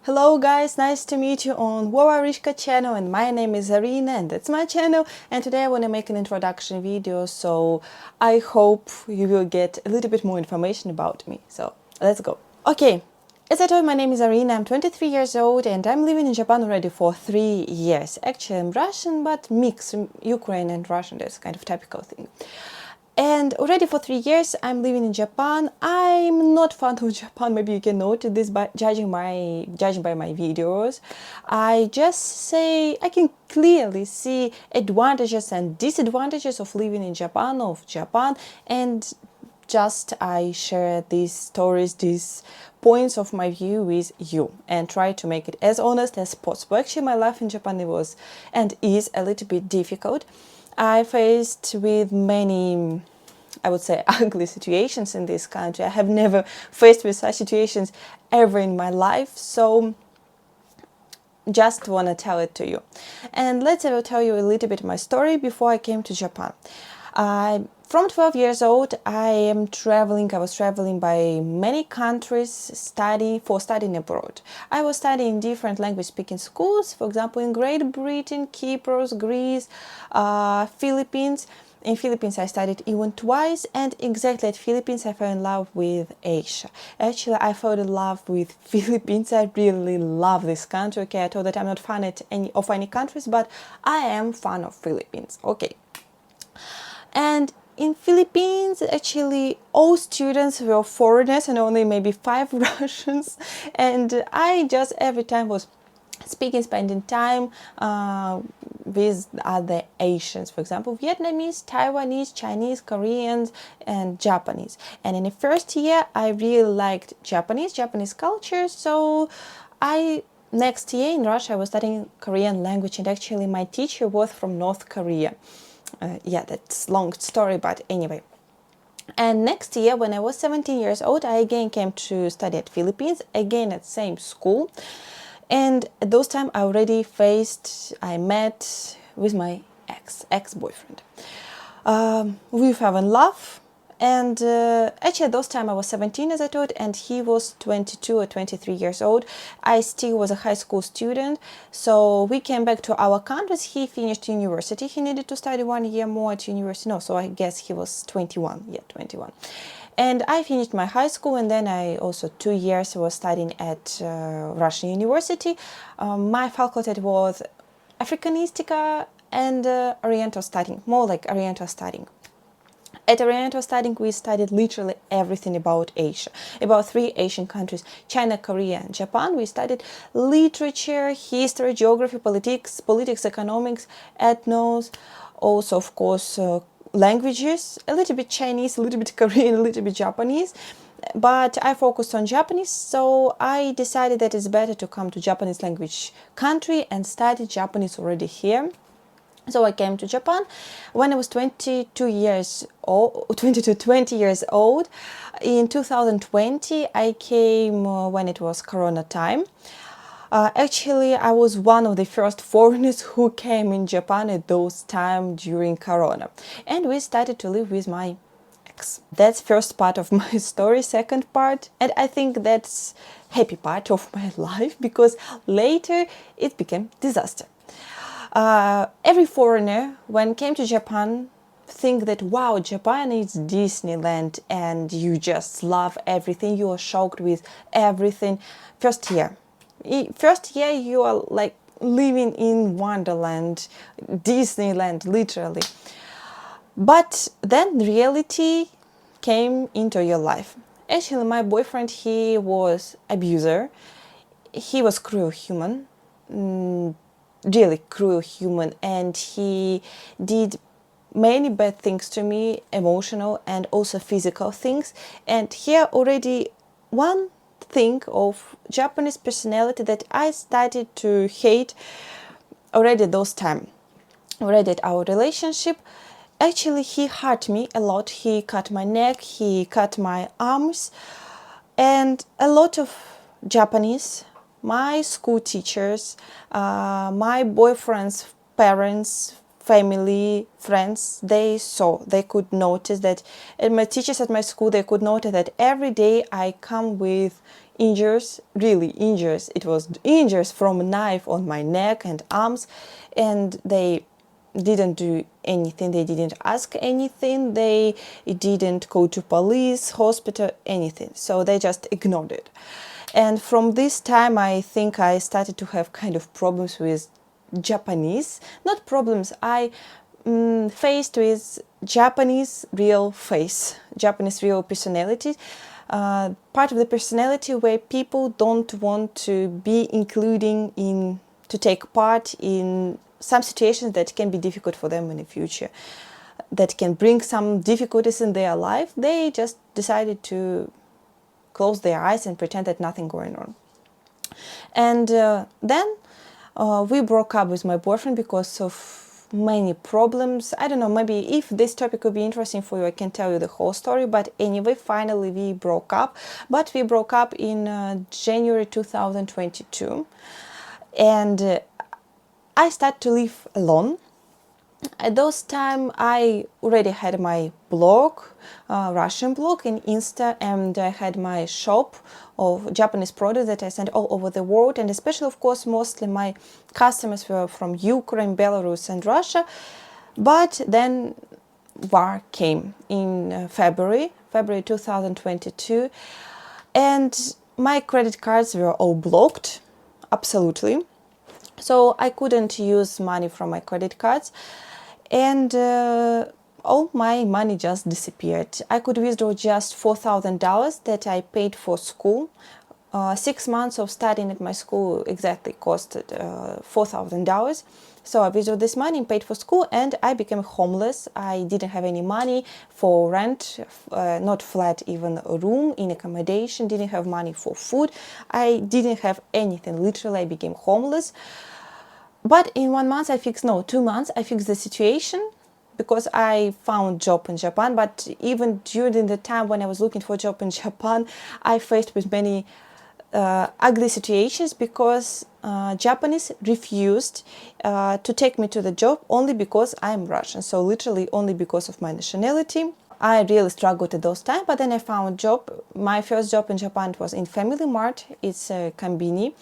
Hello guys, nice to meet you on Wowarishka channel, and my name is Arina and that's my channel, and today I want to make an introduction video, so I hope you will get a little bit more information about me. So let's go. Okay, as I told, my name is Arina, I'm 23 years old and I'm living in Japan already for 3 years. Actually I'm Russian, but mix Ukraine and Russian, that's kind of typical thing. And already for 3 years I'm living in Japan. I'm not fan of Japan, maybe you can notice this by judging by my videos. I just say I can clearly see advantages and disadvantages of living in Japan, and just I share these stories, these points of my view with you and try to make it as honest as possible. Actually, my life in Japan was and is a little bit difficult. I faced with many, I would say, ugly situations in this country. I have never faced with such situations ever in my life, so just want to tell it to you. And let's I will tell you a little bit my story before I came to Japan. From 12 years old, I was traveling by many countries studying abroad. I was studying different language speaking schools, for example, in Great Britain, Cyprus, Greece, Philippines. In Philippines, I studied even twice, and exactly at Philippines, I fell in love with Asia. Actually, I fell in love with Philippines. I really love this country. Okay, I told that I'm not fan of any countries, but I am fan of Philippines. Okay. And in Philippines, actually, all students were foreigners and only maybe 5 Russians. And I just every time was spending time with other Asians, for example, Vietnamese, Taiwanese, Chinese, Koreans, and Japanese. And in the first year, I really liked Japanese culture. So next year in Russia, I was studying Korean language, and actually my teacher was from North Korea. Yeah, that's a long story, but anyway. And next year, when I was 17 years old, I again came to study at Philippines, again at same school. And at those time, I met with my ex-boyfriend. We fell in love. And actually, at those time I was 17, as I told, and he was 22 or 23 years old. I still was a high school student, so we came back to our countries. He finished university. He needed to study 1 year more at university. No, so I guess he was 21. Yeah, 21. And I finished my high school, and then I also 2 years was studying at Russian university. My faculty was Africanistica and Oriental studying, more like Oriental studying. At Oriental studying, we studied literally everything about Asia, about 3 Asian countries, China, Korea, and Japan. We studied literature, history, geography, politics, economics, ethnos, also, of course, languages, a little bit Chinese, a little bit Korean, a little bit Japanese. But I focused on Japanese, so I decided that it's better to come to Japanese language country and study Japanese already here. So I came to Japan when I was 20 years old. In 2020, I came when it was Corona time. Actually, I was one of the first foreigners who came in Japan at those time during Corona. And we started to live with my ex. That's first part of my story. Second part, and I think that's happy part of my life, because later it became disaster. Every foreigner, when came to Japan, think that, wow, Japan is Disneyland and you just love everything, you are shocked with everything. First year you are like living in Wonderland, Disneyland, literally. But then reality came into your life. Actually, my boyfriend, he was abuser. He was cruel human. Really cruel human, and he did many bad things to me, emotional and also physical things. And here already one thing of Japanese personality that I started to hate already those time, already at our relationship. Actually, he hurt me a lot. He cut my neck, he cut my arms, and a lot of Japanese, my school teachers, my boyfriend's parents, family, friends, they could notice that, and my teachers at my school, they could notice that every day I come with injuries, really injuries. It was injuries from a knife on my neck and arms, and they didn't do anything. They didn't ask anything. They didn't go to police, hospital, anything. So they just ignored it. And from this time, I think I started to have kind of problems with Japanese. Not problems, I faced with Japanese real face, Japanese real personality. Part of the personality where people don't want to be including in, to take part in some situations that can be difficult for them in the future, that can bring some difficulties in their life. They just decided to close their eyes and pretend that nothing going on. And then we broke up with my boyfriend because of many problems. I don't know, maybe if this topic would be interesting for you, I can tell you the whole story. But anyway, finally we broke up. But we broke up in January 2022. And I started to live alone. At those time, I already had my blog, Russian blog in Insta, and I had my shop of Japanese products that I sent all over the world. And especially, of course, mostly my customers were from Ukraine, Belarus, and Russia. But then war came in February 2022, and my credit cards were all blocked, absolutely. So I couldn't use money from my credit cards, and all my money just disappeared. I could withdraw just $4,000 that I paid for school. 6 months of studying at my school exactly costed $4,000. So I withdrew this money and paid for school, and I became homeless. I didn't have any money for rent, not flat, even a room in accommodation, didn't have money for food. I didn't have anything. Literally, I became homeless. But in 1 month, 2 months, I fixed the situation because I found job in Japan. But even during the time when I was looking for a job in Japan, I faced with many ugly situations because Japanese refused to take me to the job only because I'm Russian. So literally only because of my nationality. I really struggled at those times, but then I found a job. My first job in Japan was in Family Mart. It's a Konbini.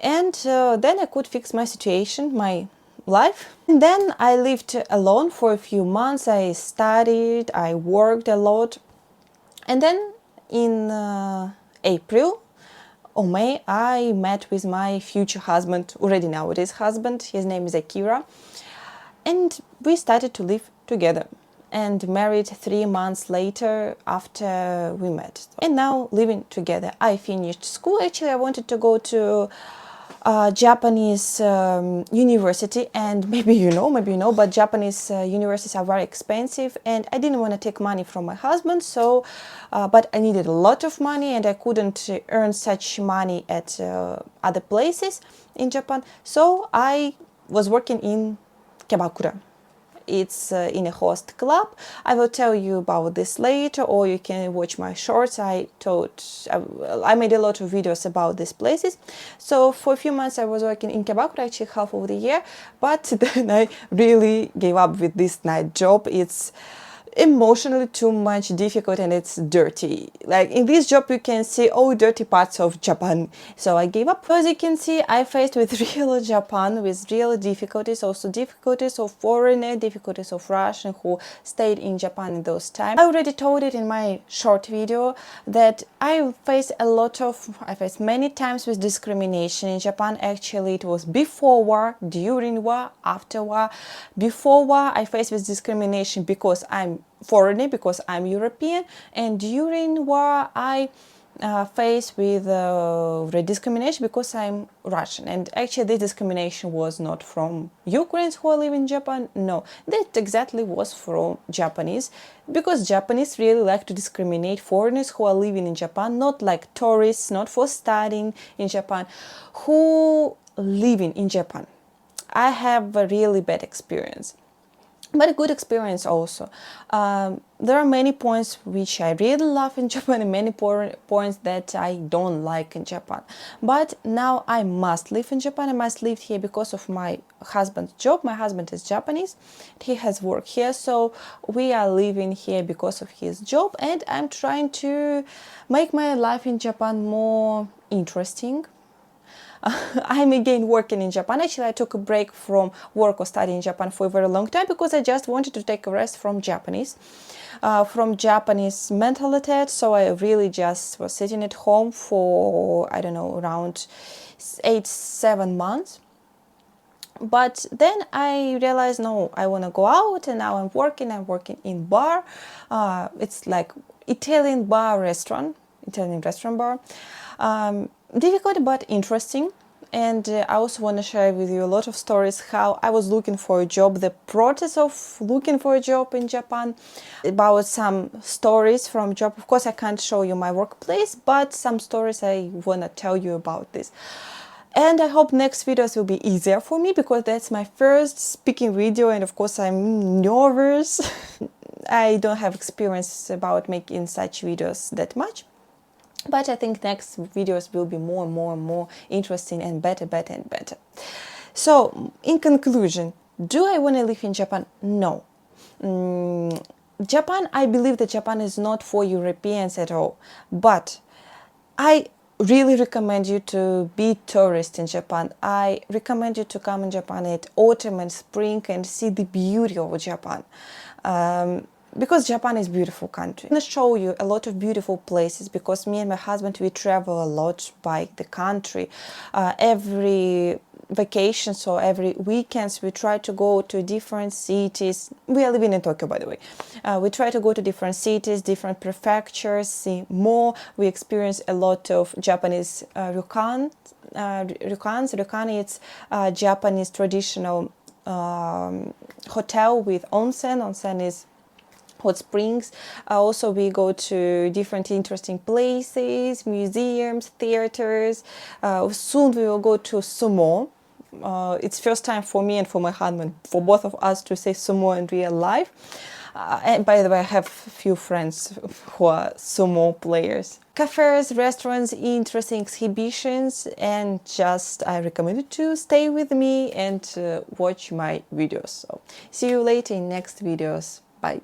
And then I could fix my situation, my life. And then I lived alone for a few months. I studied, I worked a lot. And then in April or May, I met with my future husband, already nowadays husband. His name is Akira. And we started to live together and married 3 months later after we met. And now living together. I finished school. Actually, I wanted to go to Japanese university, and maybe you know, but Japanese universities are very expensive, and I didn't want to take money from my husband, so but I needed a lot of money, and I couldn't earn such money at other places in Japan, so I was working in Kebakura. It's in a host club. I will tell you about this later, or you can watch my shorts. I made a lot of videos about these places. So for a few months I was working in Kebakura, actually half of the year, but then I really gave up with this night job. It's emotionally too much difficult and it's dirty. Like in this job you can see all dirty parts of Japan. So I gave up. As you can see, I faced with real Japan, with real difficulties, also difficulties of foreigner, difficulties of Russian who stayed in Japan in those times. I already told it in my short video that I faced many times with discrimination in Japan. Actually, it was before war, during war, after war. Before war, I faced with discrimination because I'm foreigner, because I'm European, and during war I faced with discrimination because I'm Russian. And actually this discrimination was not from Ukrainians who live in Japan, no, that exactly was from Japanese, because Japanese really like to discriminate foreigners who are living in Japan, not like tourists, not for studying in Japan, who living in Japan. I have a really bad experience. but a good experience also. There are many points which I really love in Japan and many points that I don't like in Japan. But now I must live in Japan. I must live here because of my husband's job. My husband is Japanese. He has work here, so we are living here because of his job, and I'm trying to make my life in Japan more interesting. I'm again working in Japan. Actually, I took a break from work or study in Japan for a very long time because I just wanted to take a rest from Japanese mentality. So I really just was sitting at home for, I don't know, around 7 months. But then I realized, no, I want to go out, and now I'm working in bar. It's like Italian restaurant bar. Difficult but interesting. And I also want to share with you a lot of stories how I was looking for a job, the process of looking for a job in Japan, about some stories from job. Of course, I can't show you my workplace, but some stories I want to tell you about this. And I hope next videos will be easier for me because that's my first speaking video, and of course I'm nervous. I don't have experience about making such videos that much. But I think next videos will be more and more interesting and better. So, in conclusion, do I want to live in Japan? No. Japan, I believe that Japan is not for Europeans at all. But I really recommend you to be tourist in Japan. I recommend you to come in Japan at autumn and spring and see the beauty of Japan. Because Japan is a beautiful country. I'm going to show you a lot of beautiful places because me and my husband, we travel a lot by the country. Every vacation, so every weekends, we try to go to different cities. We are living in Tokyo, by the way. We try to go to different cities, different prefectures, see more. We experience a lot of Japanese ryokan. Ryokan, it's Japanese traditional hotel with onsen. Onsen is hot springs. Also, we go to different interesting places, museums, theaters. Soon we will go to sumo. It's first time for me and for my husband, for both of us, to say sumo in real life. And by the way, I have a few friends who are sumo players. Cafes, restaurants, interesting exhibitions, and just I recommend you to stay with me and watch my videos. So see you later in next videos. Bye.